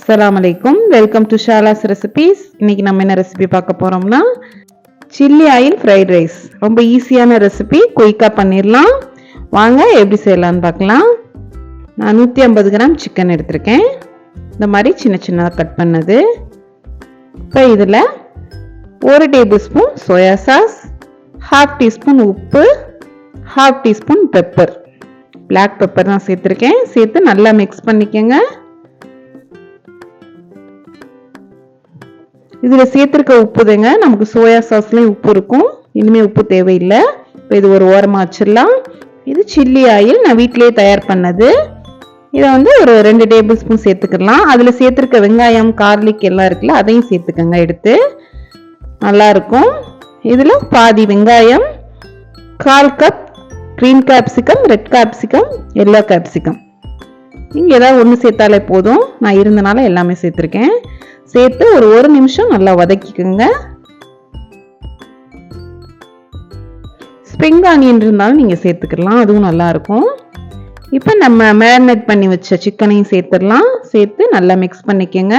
Assalamualaikum. Welcome to Shala's Recipes. இன்னைக்கு நம்ம என்ன ரெசிபி பார்க்க போறோம்னா சில்லி ஆயில் ஃப்ரைட் ரைஸ். ரொம்ப ஈஸியான ரெசிபி, குயிக்கா பண்ணிரலாம். வாங்க எப்படி செய்யலாம்னு பார்க்கலாம். நான் 150 கிராம் சிக்கன் எடுத்திருக்கேன். இந்த மாதிரி சின்ன சின்னதா கட் பண்ணது. இப்போ இதுல 1 டேபிள்ஸ்பூன் சோயா சாஸ், 1/2 டீஸ்பூன் உப்பு, 1/2 டீஸ்பூன் பெப்பர், பிளாக் பெப்பர் தான் சேர்த்திருக்கேன். சேர்த்து நல்லா மிக்ஸ் பண்ணிக்கங்க. இதுல சேர்த்திருக்க உப்பு தாங்க, நமக்கு சோயா சாஸ்லயும் உப்பு இருக்கும், இனிமே உப்பு தேவையில்லை. இப்போ இது ஒரு ஓரமா வச்சிடலாம். இது சில்லி ஆயில், நான் வீட்டிலேயே தயார் பண்ணது. இதை ஒரு 2 டேபிள் ஸ்பூன் சேர்த்துக்கலாம். அதுல சேர்த்திருக்க வெங்காயம், கார்லிக் எல்லாம் இருக்குல்ல, அதையும் சேர்த்துக்கங்க. எடுத்து நல்லா இருக்கும். இதுல பாதி வெங்காயம், 1/4 cup green capsicum, red capsicum, yellow capsicum. நீங்க ஏதாவது ஒன்று சேர்த்தாலே போதும். நான் இருந்தனால எல்லாமே சேர்த்திருக்கேன். சேர்த்து ஒரு 1 நிமிஷம் நல்லா வதக்கிக்கோங்க. ஸ்ப்ரிங் ஆனியன் இருந்தாலும் நீங்க சேர்த்துக்கலாம், அதுவும் நல்லா இருக்கும். இப்போ நம்ம மேரினேட் பண்ணி வச்ச சிக்கனையும் சேர்த்துடலாம். சேர்த்து நல்லா மிக்ஸ் பண்ணிக்கோங்க.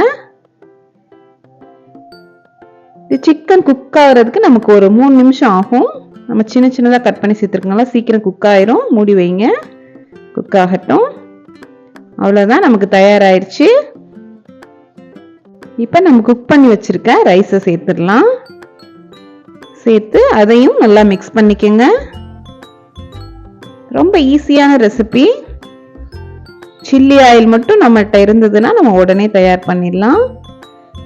இது சிக்கன் குக் ஆகிறதுக்கு நமக்கு ஒரு 3 நிமிஷம் ஆகும். நம்ம சின்ன சின்னதாக கட் பண்ணி சேர்த்துருக்கனால சீக்கிரம் குக் ஆயிரும். மூடி வைங்க, குக் ஆகட்டும். அவ்வளோதான், நமக்கு தயாராகிடுச்சு. இப்போ நம்ம குக் பண்ணி வச்சிருக்க ரைஸை சேர்த்துடலாம். சேர்த்து அதையும் நல்லா மிக்ஸ் பண்ணிக்கோங்க. ரொம்ப ஈஸியான ரெசிபி. சில்லி ஆயில் மட்டும் நம்மகிட்ட இருந்ததுன்னா நம்ம உடனே தயார் பண்ணிடலாம்.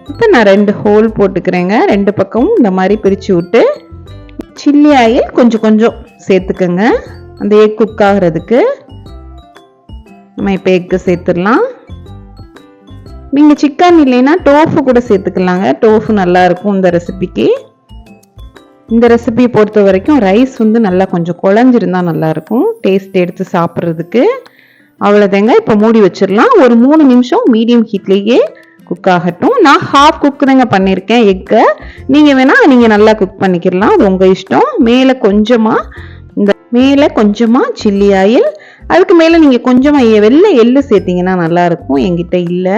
இப்போ நான் 2 ஹோல் போட்டுக்கிறேங்க. 2 பக்கமும் இந்த மாதிரி பிரித்து விட்டு சில்லி ஆயில் கொஞ்சம் கொஞ்சம் சேர்த்துக்கோங்க, அந்த எக் குக் ஆகிறதுக்கு. நம்ம இப்போ எக்கு சேர்த்துடலாம். நீங்க சிக்கன் இல்லைன்னா டோஃபு கூட சேர்த்துக்கலாங்க. டோஃபு நல்லா இருக்கும் இந்த ரெசிபிக்கு. இந்த ரெசிபி பொறுத்த வரைக்கும் ரைஸ் நல்லா கொஞ்சம் குழஞ்சிருந்தா நல்லா இருக்கும், டேஸ்ட் எடுத்து சாப்பிட்றதுக்கு. அவ்வளோதாங்க. இப்போ மூடி வச்சிடலாம். ஒரு 3 நிமிஷம் மீடியம் ஹீட்லேயே குக் ஆகட்டும். நான் ஹாஃப் குக் தாங்க பண்ணியிருக்கேன் எக்கை. நீங்க நல்லா குக் பண்ணிக்கலாம், அது உங்க இஷ்டம். மேலே கொஞ்சமா சில்லி ஆயில், அதுக்கு மேலே நீங்க கொஞ்சமா வெள்ளை எள்ளு சேர்த்தீங்கன்னா நல்லா இருக்கும். என்கிட்ட இல்லை.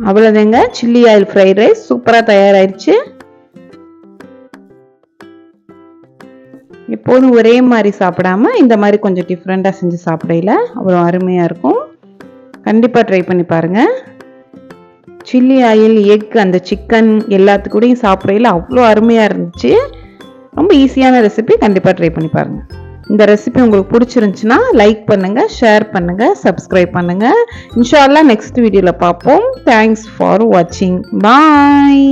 அவ்வளவுதாங்க, சில்லி ஆயில் ஃப்ரைட் ரைஸ் சூப்பரா தயாராயிருச்சு. எப்போதும் ஒரே மாதிரி சாப்பிடாம இந்த மாதிரி கொஞ்சம் டிஃப்ரெண்டா செஞ்சு சாப்பிடல அவ்வளோ அருமையா இருக்கும். கண்டிப்பா ட்ரை பண்ணி பாருங்க. சில்லி ஆயில், எக், அந்த சிக்கன் எல்லாத்துக்கூடையும் சாப்பிடல அவ்வளோ அருமையா இருந்துச்சு. ரொம்ப ஈஸியான ரெசிபி, கண்டிப்பா ட்ரை பண்ணி பாருங்க. இந்த ரெசிபி உங்களுக்கு பிடிச்சிருந்துச்சுன்னா லைக் பண்ணுங்க, ஷேர் பண்ணுங்க, சப்ஸ்கிரைப் பண்ணுங்க. இன்ஷா அல்லாஹ் நெக்ஸ்ட் வீடியோல பார்ப்போம். தேங்க்ஸ் ஃபார் வாட்சிங். பாய்.